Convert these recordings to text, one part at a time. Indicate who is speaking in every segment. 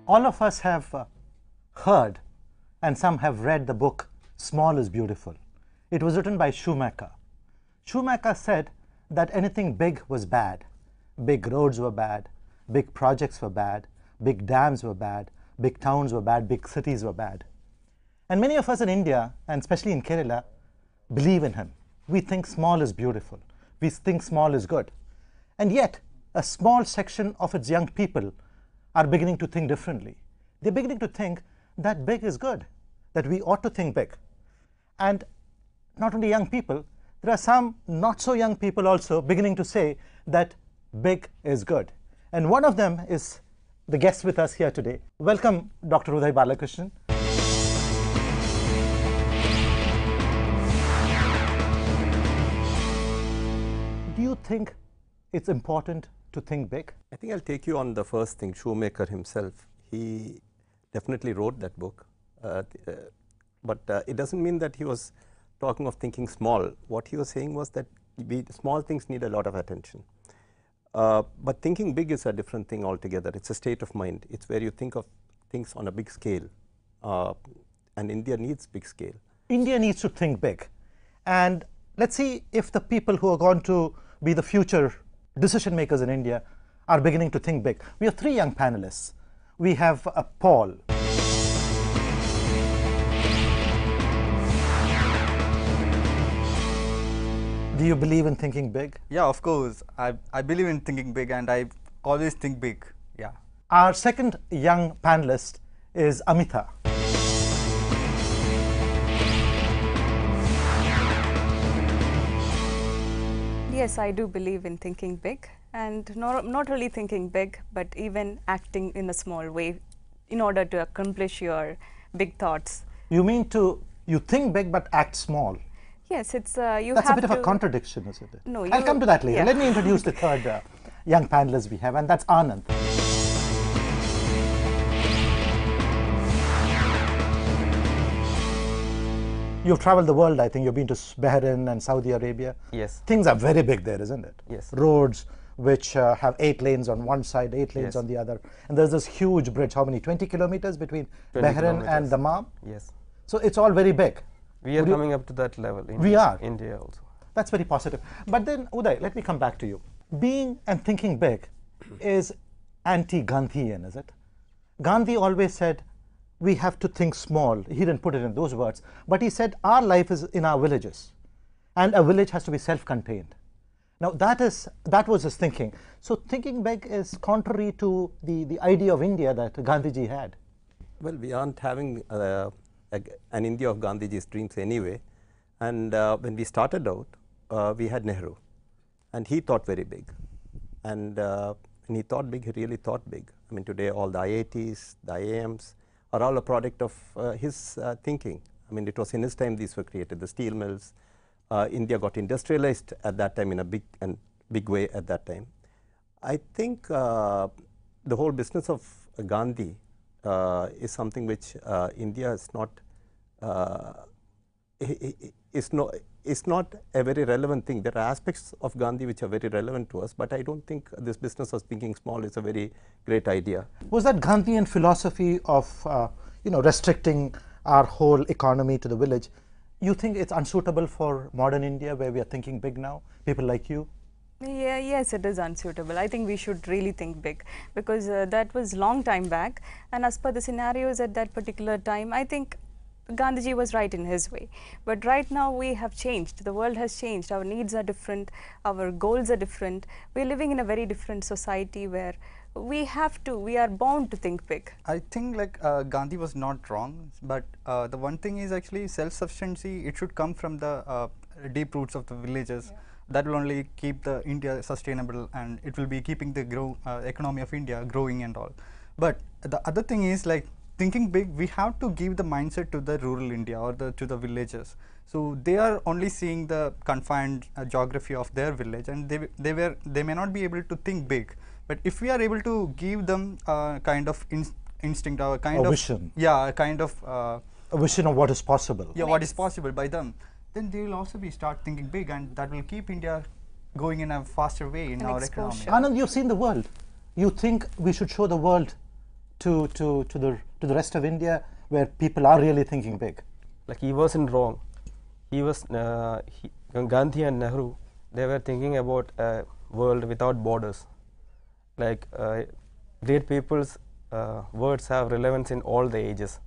Speaker 1: All of us have heard and some have read the book Small is Beautiful. It was written by Schumacher. Schumacher said that anything big was bad. Big roads were bad, big projects were bad, big dams were bad, big towns were bad, big cities were bad. And many of us in India, and especially in Kerala, believe in him. We think small is beautiful. We think small is good. And yet, a small section of its young people are beginning to think differently. They're beginning to think that big is good, that we ought to think big. And not only young people, there are some not so young people also beginning to say that big is good. And one of them is the guest with us here today. Welcome, Dr. Udaybalakrishnan. Do you think it's important to think big?
Speaker 2: I think I'll take you on the first thing. Shoemaker himself, he definitely wrote that book, but it doesn't mean that he was talking of thinking small. What he was saying was that small things need a lot of attention. But thinking big is a different thing altogether. It's a state of mind. It's where you think of things on a big scale. And India needs big scale.
Speaker 1: India needs to think big. And let's see if the people who are going to be the future decision makers in India are beginning to think big. We have three young panelists. We have Paul. Do you believe in thinking big?
Speaker 3: Yeah, of course. I believe in thinking big, and I always think big. Yeah.
Speaker 1: Our second young panelist is Amita.
Speaker 4: Yes, I do believe in thinking big, and not really thinking big, but even acting in a small way in order to accomplish your big thoughts.
Speaker 1: You mean you think big but act small?
Speaker 4: Yes, it's
Speaker 1: That's a bit of a contradiction, isn't it?
Speaker 4: No,
Speaker 1: I'll come to that later.
Speaker 4: Yeah.
Speaker 1: Let me introduce the third young panelist we have, and that's Anand. You've traveled the world, I think. You've been to Bahrain and Saudi Arabia.
Speaker 3: Yes.
Speaker 1: Things are very big there, isn't it?
Speaker 3: Yes.
Speaker 1: Roads which have 8 lanes on one side, 8 lanes
Speaker 3: Yes.
Speaker 1: on the other. And there's this huge bridge, how many, 20 kilometers between
Speaker 3: 20
Speaker 1: Bahrain and
Speaker 3: kilometers.
Speaker 1: Dammam?
Speaker 3: Yes.
Speaker 1: So it's all very big.
Speaker 3: We are
Speaker 1: Would you-
Speaker 3: coming up to that level in
Speaker 1: We are.
Speaker 3: India also.
Speaker 1: That's very positive. But then, Uday, let me come back to you. Being and thinking big is anti-Gandhian, is it? Gandhi always said, we have to think small. He didn't put it in those words. But he said, our life is in our villages. And a village has to be self-contained. Now, that was his thinking. So thinking big is contrary to the idea of India that Gandhiji had.
Speaker 2: Well, we aren't having an India of Gandhiji's dreams anyway. And when we started out, we had Nehru. And he thought very big. And when he thought big, he really thought big. I mean, today all the IITs, the IIMs are all a product of his thinking. I mean, it was in his time these were created, the steel mills. India got industrialized at that time in a big way at that time. I think the whole business of Gandhi is something which India is not it's not a very relevant thing. There are aspects of Gandhi which are very relevant to us, but I don't think this business of thinking small is a very great idea.
Speaker 1: Was that Gandhian philosophy of restricting our whole economy to the village? You think it's unsuitable for modern India, where we are thinking big now? People like you?
Speaker 4: Yeah, yes, it is unsuitable. I think we should really think big, because that was long time back, and as per the scenarios at that particular time, I think Gandhiji was right in his way. But right now we have changed. The world has changed. Our needs are different. Our goals are different. We're living in a very different society where we are bound to think big.
Speaker 3: I think like Gandhi was not wrong, but the one thing is actually self-sufficiency. It should come from the deep roots of the villages. Yeah. That will only keep the India sustainable, and it will be keeping the economy of India growing and all. But the other thing is, like, thinking big, we have to give the mindset to the rural India or to the villages. So they are only seeing the confined geography of their village, and they may not be able to think big. But if we are able to give them kind of instinct or kind of
Speaker 1: vision,
Speaker 3: a
Speaker 1: vision of what is possible.
Speaker 3: Yeah, what is possible by them, then they will also start thinking big, and that will keep India going in a faster way in our economy.
Speaker 1: Anand, you've seen the world. You think we should show the world to the rest of India where people are really thinking big?
Speaker 5: Like, he wasn't wrong. He was Gandhi and Nehru, they were thinking about a world without borders. Like, great people's words have relevance in all the ages.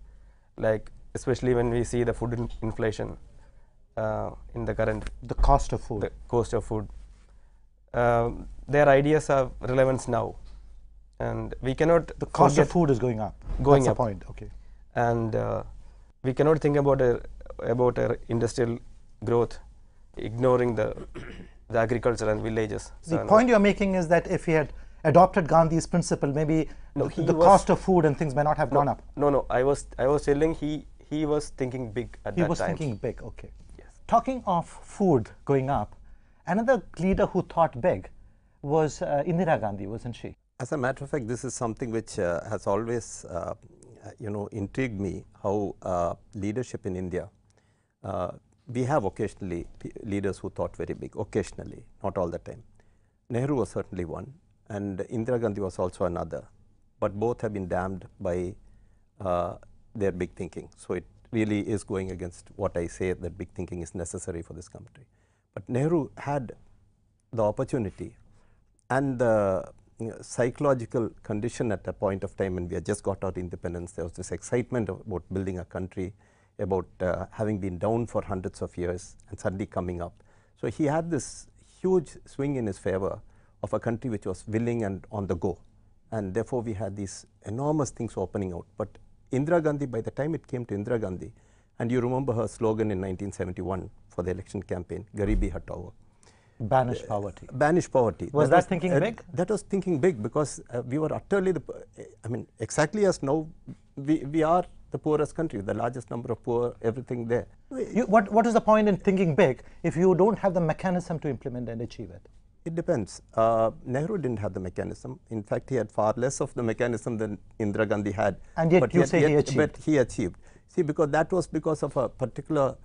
Speaker 5: Like, especially when we see the food inflation in the current.
Speaker 1: The cost of food.
Speaker 5: The cost of food. Their ideas have relevance now, and we cannot.
Speaker 1: The cost of food is going up.
Speaker 5: Going
Speaker 1: That's
Speaker 5: up.
Speaker 1: the point. Okay.
Speaker 5: And we cannot think about a industrial growth, ignoring the agriculture and villages.
Speaker 1: The point you're making is that if he had adopted Gandhi's principle, maybe the cost of food and things may not have gone up.
Speaker 5: No. I was telling he was thinking big at that time.
Speaker 1: He was thinking big. Okay.
Speaker 5: Yes.
Speaker 1: Talking of food going up, another leader who thought big was Indira Gandhi, wasn't she?
Speaker 2: As a matter of fact, this is something which has always intrigued me, how leadership in India, we have occasionally leaders who thought very big, occasionally, not all the time. Nehru was certainly one, and Indira Gandhi was also another, but both have been damned by their big thinking. So it really is going against what I say, that big thinking is necessary for this country. But Nehru had the opportunity and the psychological condition at a point of time when we had just got our independence. There was this excitement about building a country, about having been down for hundreds of years and suddenly coming up. So he had this huge swing in his favor of a country which was willing and on the go, and therefore we had these enormous things opening out. But Indira Gandhi, by the time it came to Indira Gandhi, and you remember her slogan in 1971 for the election campaign, Garibi Hatao.
Speaker 1: Banish poverty.
Speaker 2: Banish poverty.
Speaker 1: Was that thinking big?
Speaker 2: That was thinking big, because we were utterly, exactly as now we are the poorest country, the largest number of poor, everything there.
Speaker 1: What is the point in thinking big if you don't have the mechanism to implement and achieve it?
Speaker 2: It depends. Nehru didn't have the mechanism. In fact, he had far less of the mechanism than Indira Gandhi had.
Speaker 1: And yet you say he achieved.
Speaker 2: But he achieved. See, because that was because of a particular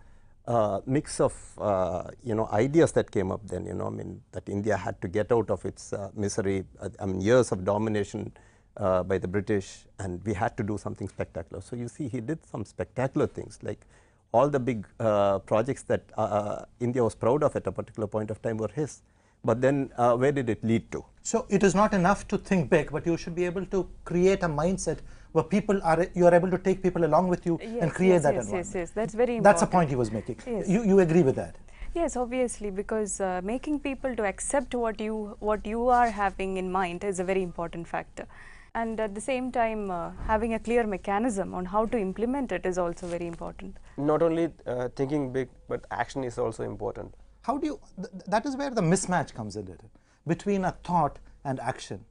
Speaker 2: mix of ideas that came up then, that India had to get out of its misery, years of domination by the British, and we had to do something spectacular. So you see, he did some spectacular things, like all the big projects that India was proud of at a particular point of time were his. But then where did it lead to?
Speaker 1: So it is not enough to think big, but you should be able to create a mindset where you are able to take people along with you and create that environment.
Speaker 4: Yes, that's very important.
Speaker 1: That's a point he was making.
Speaker 4: Yes.
Speaker 1: You agree with that?
Speaker 4: Yes, obviously, because making people to accept what you are having in mind is a very important factor. And at the same time, having a clear mechanism on how to implement it is also very important.
Speaker 5: Not only thinking big, but action is also important.
Speaker 1: How do you, that is where the mismatch comes in it, between a thought and action.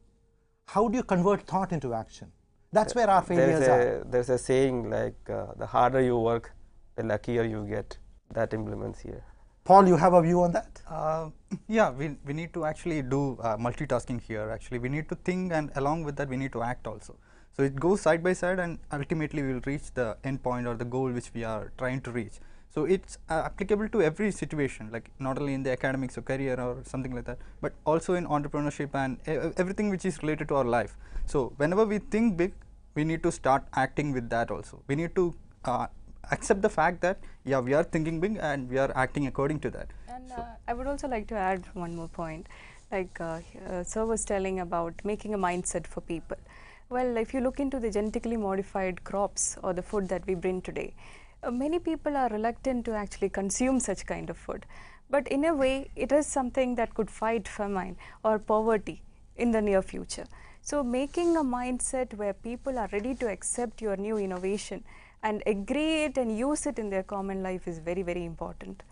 Speaker 1: How do you convert thought into action? That's where our failures are.
Speaker 5: There's a saying like, the harder you work, the luckier you get. That implements here.
Speaker 1: Paul, you have a view on that?
Speaker 3: Yeah, we need to actually do multitasking here. Actually, we need to think, and along with that we need to act also. So it goes side by side, and ultimately we will reach the end point or the goal which we are trying to reach. So it's applicable to every situation, like not only in the academics or career or something like that, but also in entrepreneurship and everything which is related to our life. So whenever we think big, we need to start acting with that also. We need to accept the fact that, yeah, we are thinking big and we are acting according to that.
Speaker 4: And I would also like to add one more point. Like Sir was telling about making a mindset for people. Well, if you look into the genetically modified crops or the food that we bring today, many people are reluctant to actually consume such kind of food. But in a way, it is something that could fight famine or poverty in the near future. So making a mindset where people are ready to accept your new innovation and agree it and use it in their common life is very, very important.